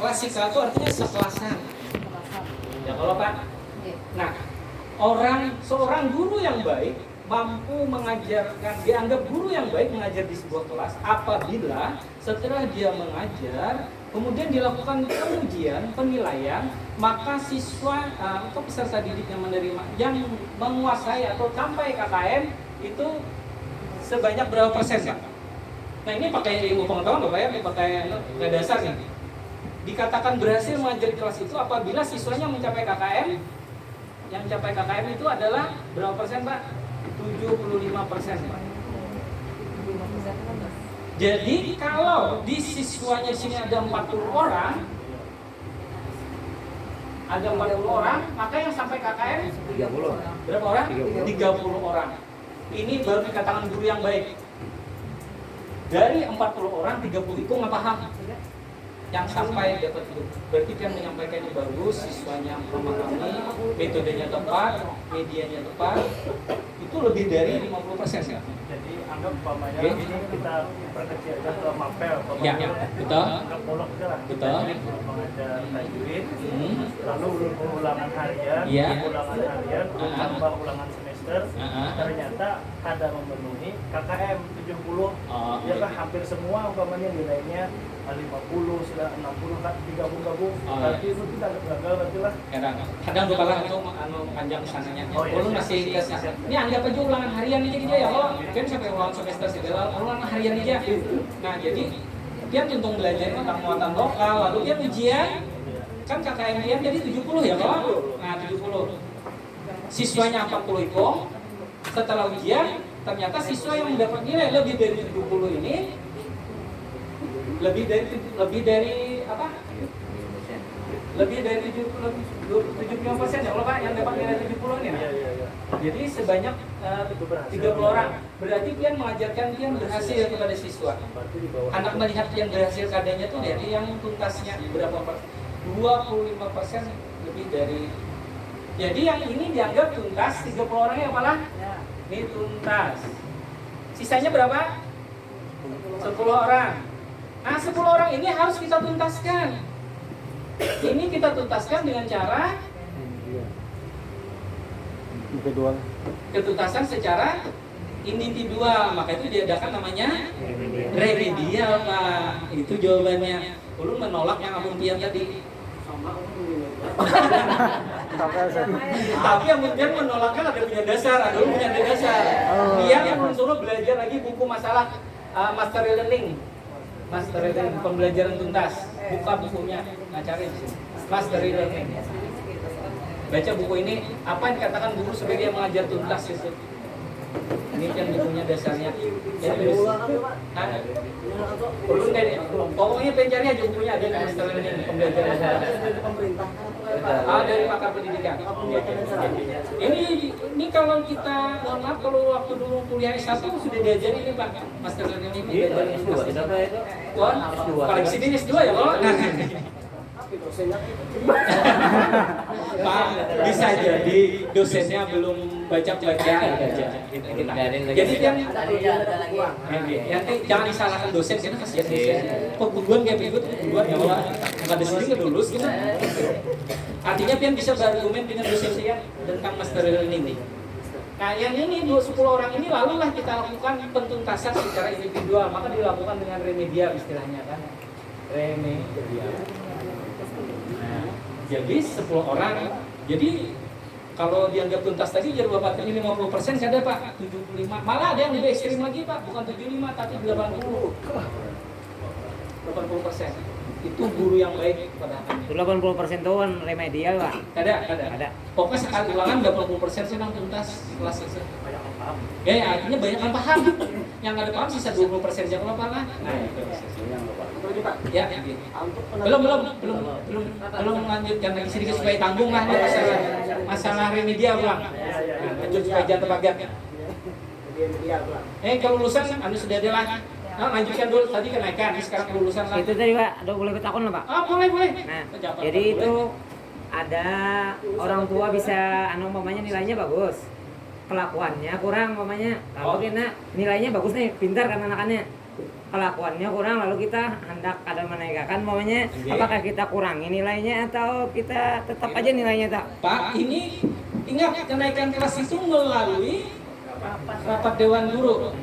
Klasikal itu artinya sekelasan. Ya kalau Pak. Nah, seorang guru yang baik mampu mengajarkan, dianggap guru yang baik mengajar di sebuah kelas apabila setelah dia mengajar kemudian dilakukan pengujian, penilaian, maka siswa atau peserta didik yang menerima, yang menguasai atau sampai KKM itu sebanyak berapa persen Pak? Nah ini pakai ilmu pengetahuan Bapak ya, pakai dasar nih. Dikatakan berhasil mengajar di kelas itu apabila siswanya mencapai KKM. Yang mencapai KKM itu adalah berapa persen Pak? 75% Pak. Jadi kalau di siswanya di sini ada 40 orang, maka yang sampai KKM 30. Berapa orang? 30 orang. Ini baru dikatakan guru yang baik. Dari 40 orang, 30 itu nggak paham. Yang sampai dapat itu. Berarti kan menyampaikan ini bagus, siswanya memahami, metodenya tepat, medianya tepat. Itu lebih dari 50% ya. Jadi anggap umpamanya ini kita perkecil aja ke mapel, Ya, betul. Ke polok aja lah. Betul. Mengajar tajwid, lalu ulangan harian, Ya. ulangan harian, tambah ulangan semester. Ternyata ada memenuhi KKM 70. Ya kan hampir semua umpamanya nilainya 50, 60, 30 gabung. Berarti itu kita gagal berarti lah. Kadang lupa lah itu panjang sananya. Oh, iya, Lu masih siap. ini anggap aja ulangan harian aja gitu ya. Kalau kan sampai ulangan semester segala ulangan harian aja. Nah, jadi dia untung belajar tentang muatan lokal, lalu dia ujian kan KKM dia jadi 70 ya kalau. Nah, 70. Siswanya 40 itu setelah ujian ternyata siswa yang mendapat nilai lebih dari 70 ini lebih dari apa? Lebih dari 75% ya kalau Pak yang dapat nilai 70 ini. Iya. Jadi sebanyak 30 orang. Berarti Pian mengajarkan Pian berhasil kepada siswa. Anak melihat Pian berhasil kadanya tuh dari yang tuntasnya berapa persen? 25% lebih dari. Jadi yang ini dianggap tuntas 30 orang yang malah ini tuntas. Sisanya berapa? 10 orang. Nah 10 orang ini harus kita tuntaskan. Ini kita tuntaskan dengan cara ketuntasan secara individual. Maka itu diadakan namanya remedial Pak. Itu jawabannya. Ulun menolak yang Abang Pian tadi. Tapi yang kemudian menolakkan ada punya dasar, ada punya dasar. Dia yang mensuruh belajar lagi buku masalah master learning. Master learning pembelajaran tuntas. Buka bukunya, nah cari di sini. Master learning. Baca buku ini, apa yang dikatakan guru sebagai mengajar tuntas itu. Ini yang bukunya dasarnya. Jadi perlu dari pokoknya pencari aja bukunya ada master learning pembelajaran tuntas. Dari pakar pendidikan. Ini kalau kita mohon maaf kalau waktu dulu kuliah S1 sudah diajari ini Pak master learning ini diajari S2. Paling sini S2 ya kalau. Pak bisa jadi dosennya belum baca-baca aja. Jadi jangan disalahkan dosen karena kasihan dosen. Perguruan kayak begitu, perguruan ya Allah nggak ada sini nggak lulus gitu. Artinya Pian bisa berargumen dengan dosen saya tentang master learning nih. Nah yang ini 10 orang ini lalulah kita lakukan pentuntasan secara individual, maka dilakukan dengan remedial istilahnya kan. Remedial. Nah, jadi 10 orang. Jadi kalau dianggap tuntas tadi jadi Bapak tadi 50% ada Pak 75. Malah ada yang lebih ekstrim lagi Pak, bukan 75 tapi 80%. Itu guru yang baik kepada anak. Itu 80% tuh kan remedial Pak. Ada. Pokoknya sekali ulangan 80% sih nang tuntas kelas itu. Banyak yang paham. Ya artinya banyak yang paham. Yang nggak ada paham sisa 20% yang nggak paham. Nah itu. Ya, belum melanjutkan lagi sedikit supaya tanggung lah masalah remedial Bang. Lanjut supaya jangan terbagat. Kalau lulusan sudah ada lah. Lanjutkan dulu tadi kenaikan, sekarang kelulusan lah. Itu tadi Pak, boleh bertakon lah Pak? Boleh. Nah, jadi itu ada orang tua bisa umpamanya nilainya bagus, kelakuannya kurang umpamanya. Kalau kena nilainya bagus nih, pintar kan anak-anaknya. kelakuannya kurang lalu kita hendak ada menaikkan maunya apakah kita kurangi nilainya atau kita tetap aja nilainya tak? Pak, ini ingat kenaikan kelas itu melalui rapat dewan guru.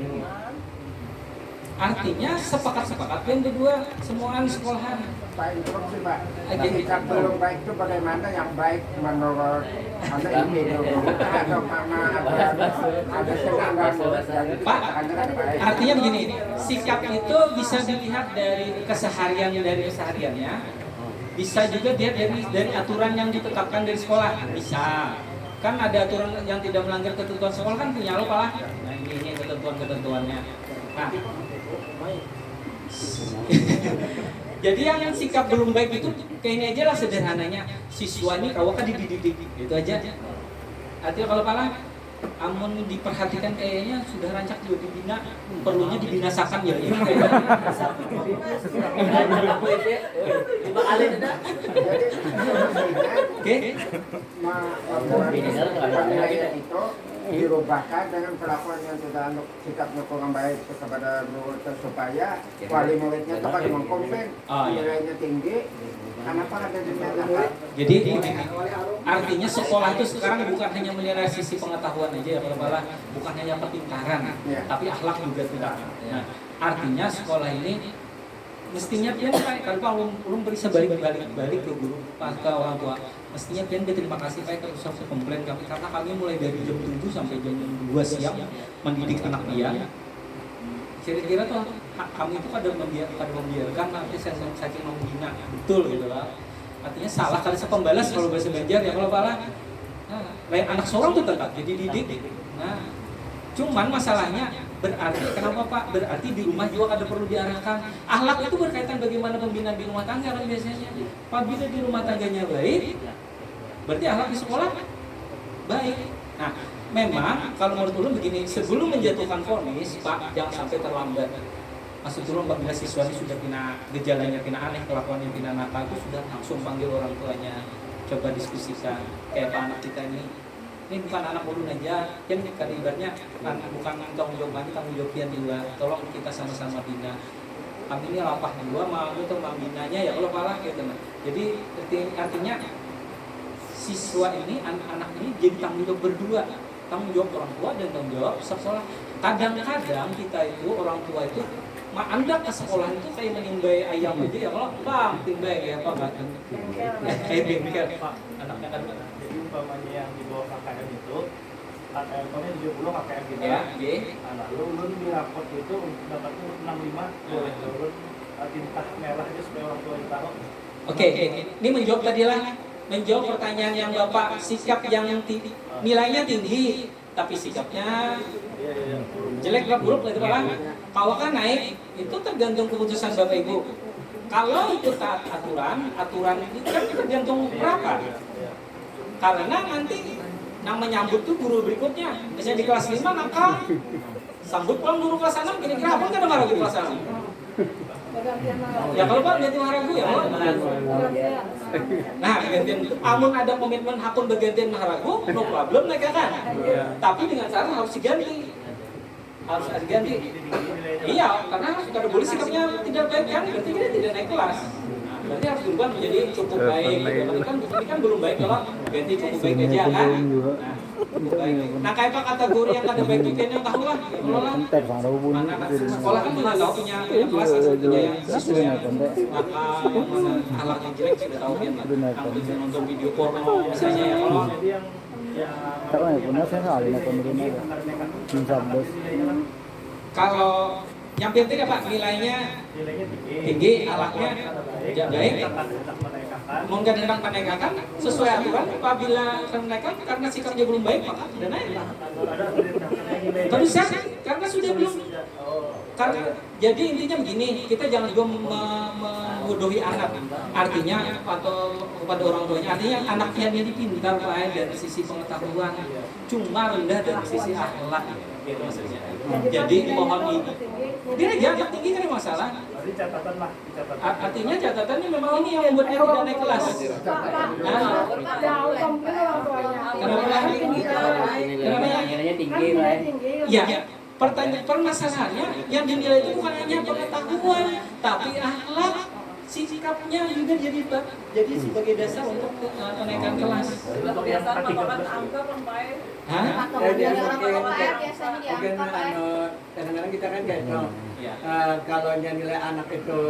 Artinya sepakat-sepakat yang kedua semuaan sekolahan. Pak instruksi Pak, sikap belum baik itu bagaimana yang baik menurut Anda ini dulu atau karena ada sedangkan Pak, artinya begini, sikap itu bisa dilihat dari kesehariannya, bisa juga dia dari aturan yang ditetapkan dari sekolah, bisa. Kan ada aturan yang tidak melanggar ketentuan sekolah kan punya lo Pak. Nah ini ketentuannya. Nah, jadi yang sikap belum baik itu kayaknya aja lah sederhananya siswa ini kawaka dididik itu aja. Artinya kalau pala amun diperhatikan kayaknya sudah rancak juga dibina, perlunya dibinasakan ya. Oke. Penilaian itu dirubahkan dengan perlakuan yang sudah sikap kurang baik kepada murid supaya wali muridnya dapat mengkomplain nilainya tinggi. Kenapa ada dinyatakan? Jadi artinya sekolah itu sekarang bukan hanya menilai sisi pengetahuan aja ya kalau malah bukan hanya perpintaran, tapi akhlak juga tidak. Nah, artinya sekolah ini mestinya pian kalau Pak ulun bisa balik ke guru ke orang tua. Mestinya pian berterima kasih Pak kalau usah komplain kami karena kami mulai dari jam 7 sampai jam 2 siang mendidik anak pian. Kira-kira tuh kami itu kadang membiarkan nanti saking menghina betul gitu lah. Artinya salah kali sepembalas kalau bahasa Banjar ya kalau pala. Nah, lain anak seorang tuh tetap jadi didik. Nah, cuman masalahnya berarti kenapa Pak? Berarti di rumah juga ada perlu diarahkan. Akhlak itu berkaitan bagaimana pembinaan di rumah tangga kan biasanya. Apabila di rumah tangganya baik, berarti akhlak di sekolah baik. Nah, memang kalau menurut ulun begini, sebelum menjatuhkan vonis, Pak, jangan sampai terlambat. Maksud ulun apabila siswa ini sudah gejalanya aneh, kelakuannya nakal, itu sudah langsung panggil orang tuanya, coba diskusikan. Kayak Pak anak kita ini bukan anak ulun aja, yang ibaratnya bukan tanggung jawab kami, tanggung jawab yang juga. Tolong kita sama-sama bina. Kami ini lapah dua, mau untuk membinanya ya kalau kalah gitu. Jadi artinya siswa ini, anak-anak ini jadi tanggung jawab berdua, tanggung jawab orang tua dan tanggung jawab sekolah. Kadang-kadang kita itu orang tua itu Anda ke sekolah itu kayak menimbai ayam aja ya kalau bang timbai kayak apa nggak kayak bengkel anaknya kan. Jadi umpamanya yang di bawah KKM itu KKM-nya 70 KKM gitu ya. Nah, lu di raport itu dapatnya 65 boleh turun tinta merah aja supaya orang tua yang tahu. Oke, ini menjawab tadi lah, menjawab pertanyaan yang Bapak sikap yang nilainya tinggi tapi sikapnya jelek lah buruk gitu Pak. Kalau kan naik itu tergantung keputusan Bapak Ibu. Kalau itu taat aturan itu kan tergantung rapat. Karena nanti yang menyambut tuh guru berikutnya. Misalnya di kelas 5 nakal, sambut pulang guru kelas 6 kira-kira apa kan marah guru kelas 6? Ya kalau Pak ganti maharagu ya Pak. Nah, gantian amun ada komitmen hakun bergantian maharagu, no problem mereka kan. Tapi dengan cara harus diganti. Harus diganti. Iya, karena kalau boleh sikapnya tidak baik kan, berarti kita tidak naik kelas. Berarti harus berubah menjadi cukup baik. Ini kan belum baik kalau ganti cukup baik aja kan. Nah, cukup baik. Nah, kayak Pak kategori yang kada baik itu yang tahu lah. Kalau lah, anak sekolah kan punya kelas punya yang siswa yang nakal, yang mana akhlaknya jelek sudah tahu kan. Yang tujuan nonton video porno misalnya ya kalau. Kalau yang penting apa nilainya tinggi, akhlaknya baik, mau nggak tentang penekakan sesuai aturan. Apabila kenaikan karena sikapnya belum baik maka tidak naik. Terus karena sudah belum. Karena jadi intinya begini, kita jangan juga membodohi anak. Artinya atau kepada orang tuanya. Artinya anaknya ini pintar Pak dari sisi pengetahuan, cuma rendah dari sisi akhlak. Gitu maksudnya. Jadi mohon ini. Dia jarak tinggi kan masalah. Jadi catatan lah, artinya catatan ini memang ini yang membuatnya tidak naik kelas. Kenapa nilainya tinggi? Ya, Permasalahannya yang dinilai itu bukan hanya pengetahuan, tapi akhlak, sikapnya juga jadi sebagai dasar untuk kenaikan kelas. Kebiasaan melakukan angka sampai Hah? Mungkin kadang-kadang kita kan kayak kalau nilai anak itu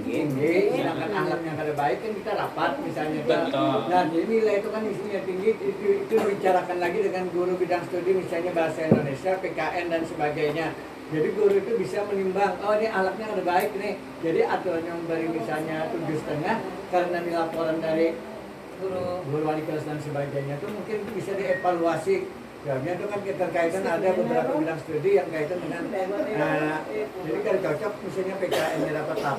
tinggi, sedangkan ahlaknya kada baik kan kita rapat misalnya. Betul. Nah jadi nilai itu kan isinya tinggi, itu dibicarakan lagi dengan guru bidang studi misalnya bahasa Indonesia, PKN dan sebagainya. Jadi guru itu bisa menimbang, oh ini ahlaknya ada baik nih. Jadi aturan yang memberi misalnya 7,5 karena ini laporan dari guru wali kelas dan sebagainya itu mungkin bisa dievaluasi. Jawabnya itu kan terkaitan ada beberapa bidang studi yang kaitan dengan jadi kalau cocok misalnya PKN dapat apa